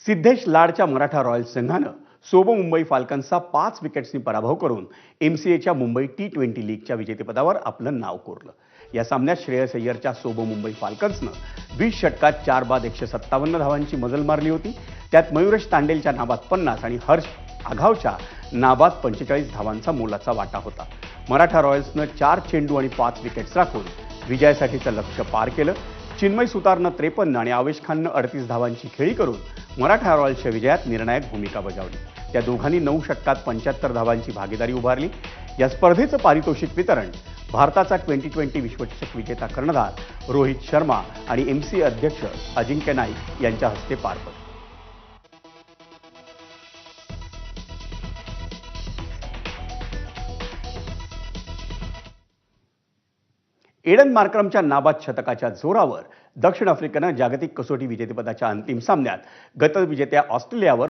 Siddhesh लाडच्या Maratha Royals संघानं सोबो मुंबई फाल्कन्सचा 5 विकेट्सनी पराभव करून एमसीएच्या मुंबई टी20 लीगच्या विजेतेपदावर आपलं नाव कोरलं। या सामन्यात श्रेयस अय्यरच्या सोबो मुंबई फाल्कन्सनं 20 षटकात 4 बाद 157 धावांची मजल मारली होती। त्यात मयुरेश तांडेलच्या नाबाद 50 आणि हर्ष आघावच्या नाबाद 45 धावांचा मोलाचा वाटा होता। मराठा रॉयल्सनं 4 चेंडू आणि 5 विकेट्स राखून विजयासाठीचं लक्ष्य पार केलं। चिन्मय सुतारनं 53 आणि आवेश खाननं 38 धावांची खेळी करून मराठा रॉयल्सच्या विजयात निर्णायक भूमिका बजावली। त्या दोघांनी 9 षटकात 75 धावांची भागीदारी उभारली। या स्पर्धेचं पारितोषिक वितरण भारताचा 2020 विश्वचषक विजेता कर्णधार रोहित शर्मा आणि एमसीए अध्यक्ष अजिंक्य नाईक यांच्या हस्ते पार पडलं। एडन मार्क्रमच्या नाबाद शतकाच्या जोरावर दक्षिण आफ्रिकेनं जागतिक कसोटी विजेतेपदाच्या अंतिम सामन्यात गतविजेत्या ऑस्ट्रेलियावर